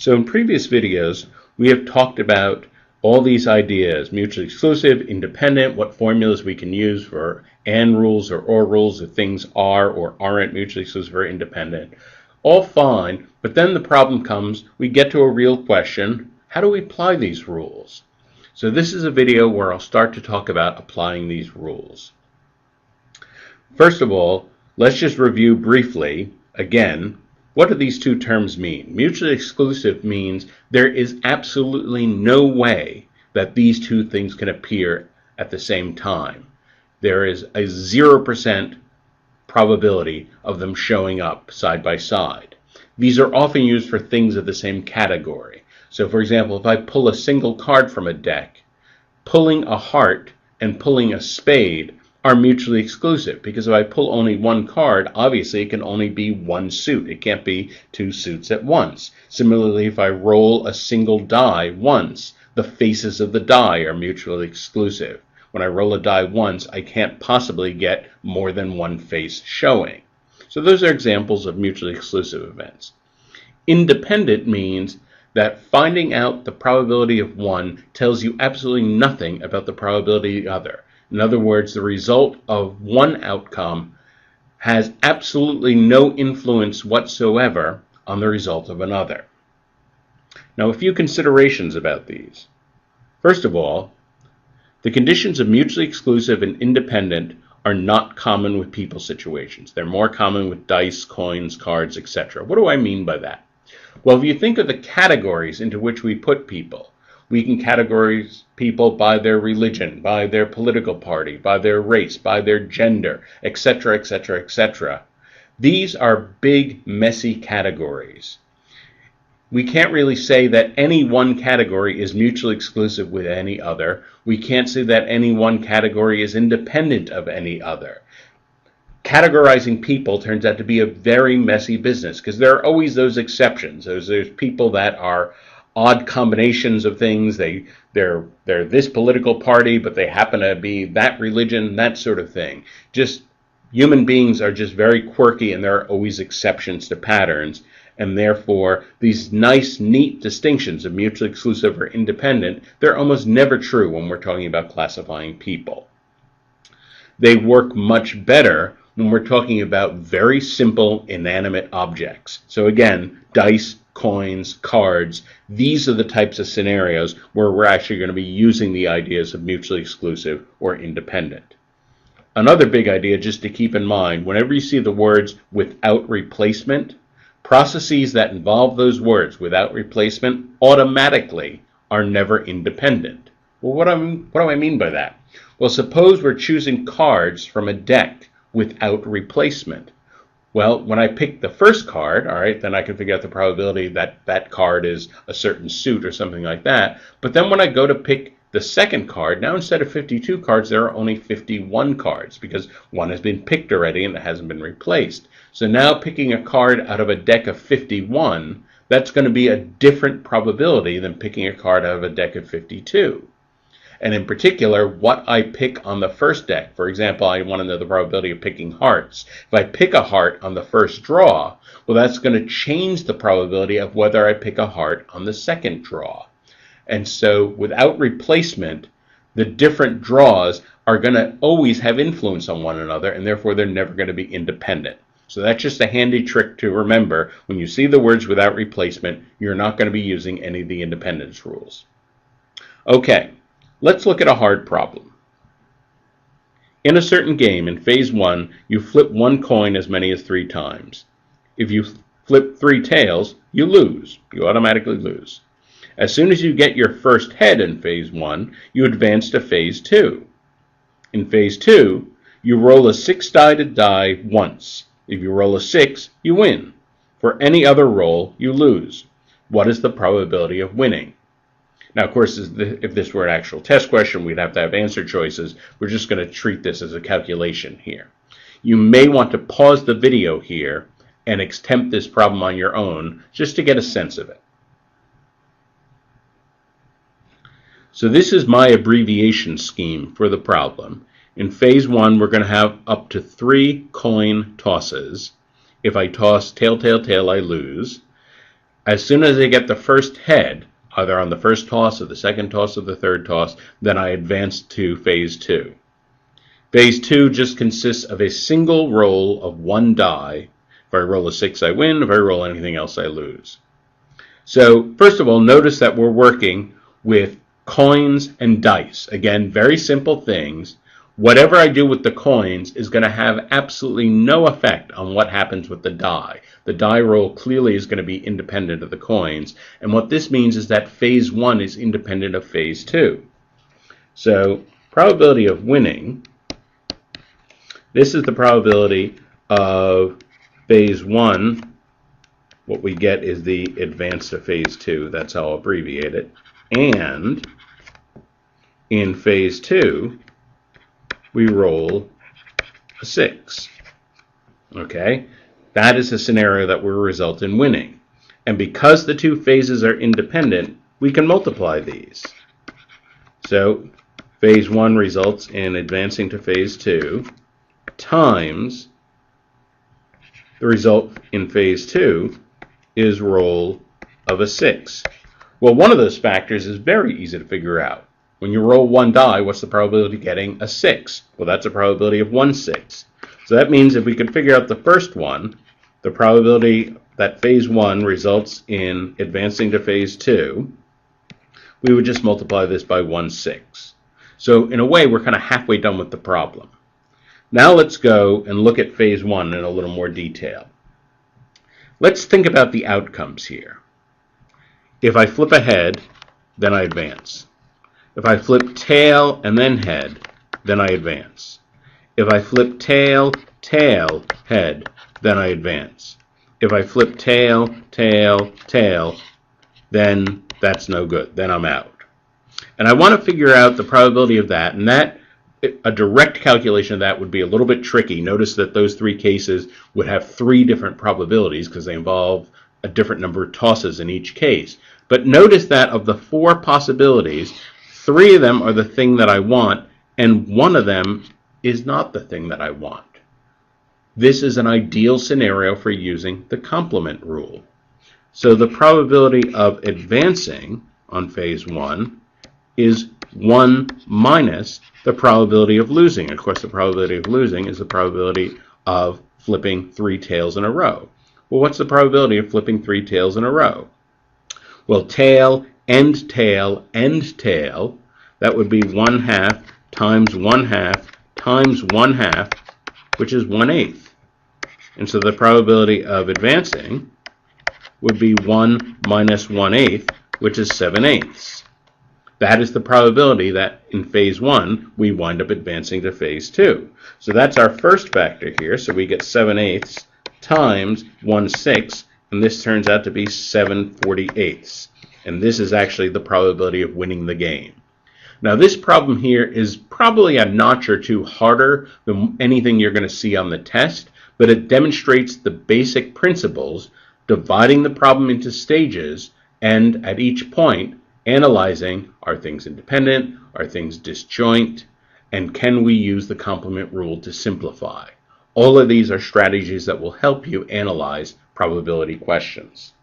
So in previous videos, we have talked about all these ideas: mutually exclusive, independent, what formulas we can use for and rules or rules if things are or aren't mutually exclusive or independent. All fine, but then the problem comes, we get to a real question: how do we apply these rules? So this is a video where I'll start to talk about applying these rules. First of all, let's just review briefly, again, what do these two terms mean? Mutually exclusive means there is absolutely no way that these two things can appear at the same time. There is a 0% probability of them showing up side by side. These are often used for things of the same category. So for example, if I pull a single card from a deck, pulling a heart and pulling a spade are mutually exclusive, because if I pull only one card, obviously it can only be one suit. It can't be two suits at once. Similarly, if I roll a single die once, the faces of the die are mutually exclusive. When I roll a die once, I can't possibly get more than one face showing. So those are examples of mutually exclusive events. Independent means that finding out the probability of one tells you absolutely nothing about the probability of the other. In other words, the result of one outcome has absolutely no influence whatsoever on the result of another. Now, a few considerations about these. First of all, the conditions of mutually exclusive and independent are not common with people situations. They're more common with dice, coins, cards, etc. What do I mean by that? Well, if you think of the categories into which we put people, we can categorize people by their religion, by their political party, by their race, by their gender, etc., etc., etc. These are big, messy categories. We can't really say that any one category is mutually exclusive with any other. We can't say that any one category is independent of any other. Categorizing people turns out to be a very messy business, because there are always those exceptions. There's people that are odd combinations of things. They're this political party, but they happen to be that religion, that sort of thing. Just human beings are just very quirky, and there are always exceptions to patterns. And therefore, these nice, neat distinctions of mutually exclusive or independent, they're almost never true when we're talking about classifying people. They work much better when we're talking about very simple, inanimate objects. So again, dice, coins, cards, these are the types of scenarios where we're actually going to be using the ideas of mutually exclusive or independent. Another big idea just to keep in mind, whenever you see the words without replacement, processes that involve those words without replacement automatically are never independent. Well, what do I mean by that? Well, suppose we're choosing cards from a deck without replacement. Well, when I pick the first card, all right, then I can figure out the probability that that card is a certain suit or something like that. But then when I go to pick the second card, now instead of 52 cards, there are only 51 cards, because one has been picked already and it hasn't been replaced. So now picking a card out of a deck of 51, that's going to be a different probability than picking a card out of a deck of 52. And in particular, what I pick on the first deck. For example, I want to know the probability of picking hearts. If I pick a heart on the first draw, well, that's going to change the probability of whether I pick a heart on the second draw. And so without replacement, the different draws are going to always have influence on one another, and therefore they're never going to be independent. So that's just a handy trick to remember. When you see the words without replacement, you're not going to be using any of the independence rules. Okay. Let's look at a hard problem. In a certain game, in phase 1, you flip one coin as many as 3 times. If you flip 3 tails, you lose. You automatically lose. As soon as you get your first head in phase 1, you advance to phase 2. In phase 2, you roll a 6-sided die once. If you roll a 6, you win. For any other roll, you lose. What is the probability of winning? Now, of course, if this were an actual test question, we'd have to have answer choices. We're just going to treat this as a calculation here. You may want to pause the video here and attempt this problem on your own, just to get a sense of it. So this is my abbreviation scheme for the problem. In phase 1, we're going to have up to 3 coin tosses. If I toss tail, tail, tail, I lose. As soon as I get the first head, either on the first toss or the second toss or the third toss, then I advance to phase 2. Phase 2 just consists of a single roll of one die. If I roll a 6, I win. If I roll anything else, I lose. So first of all, notice that we're working with coins and dice. Again, very simple things. Whatever I do with the coins is going to have absolutely no effect on what happens with the die. The die roll clearly is going to be independent of the coins. And what this means is that phase 1 is independent of phase 2. So probability of winning, this is the probability of phase 1. What we get is the advance to phase 2. That's how I'll abbreviate it. And in phase 2, we roll a 6. Okay? That is a scenario that will result in winning. And because the two phases are independent, we can multiply these. So phase 1 results in advancing to phase 2 times the result in phase 2 is roll of a 6. Well, one of those factors is very easy to figure out. When you roll one die, what's the probability of getting a 6? Well, that's a probability of 1/6. So that means if we could figure out the first one, the probability that phase 1 results in advancing to phase 2, we would just multiply this by 1/6. So in a way, we're kind of halfway done with the problem. Now let's go and look at phase 1 in a little more detail. Let's think about the outcomes here. If I flip a head, then I advance. If I flip tail and then head, then I advance. If I flip tail, tail, head, then I advance. If I flip tail, tail, tail, then that's no good. Then I'm out. And I want to figure out the probability of that, and that a direct calculation of that would be a little bit tricky. Notice that those three cases would have 3 different probabilities because they involve a different number of tosses in each case. But notice that of the 4 possibilities, 3 of them are the thing that I want, and 1 of them is not the thing that I want. This is an ideal scenario for using the complement rule. So the probability of advancing on phase 1 is 1 minus the probability of losing. Of course, the probability of losing is the probability of flipping 3 tails in a row. Well, what's the probability of flipping 3 tails in a row? Well, tail, end tail, end tail, that would be 1/2 times 1/2 times 1/2, which is 1/8. And so the probability of advancing would be 1 minus 1/8, which is 7/8. That is the probability that in phase 1 we wind up advancing to phase 2. So that's our first factor here. So we get 7/8 times 1/6, and this turns out to be 7/48. And this is actually the probability of winning the game. Now this problem here is probably a notch or 2 harder than anything you're going to see on the test, but it demonstrates the basic principles, dividing the problem into stages, and at each point analyzing, are things independent, are things disjoint, and can we use the complement rule to simplify? All of these are strategies that will help you analyze probability questions.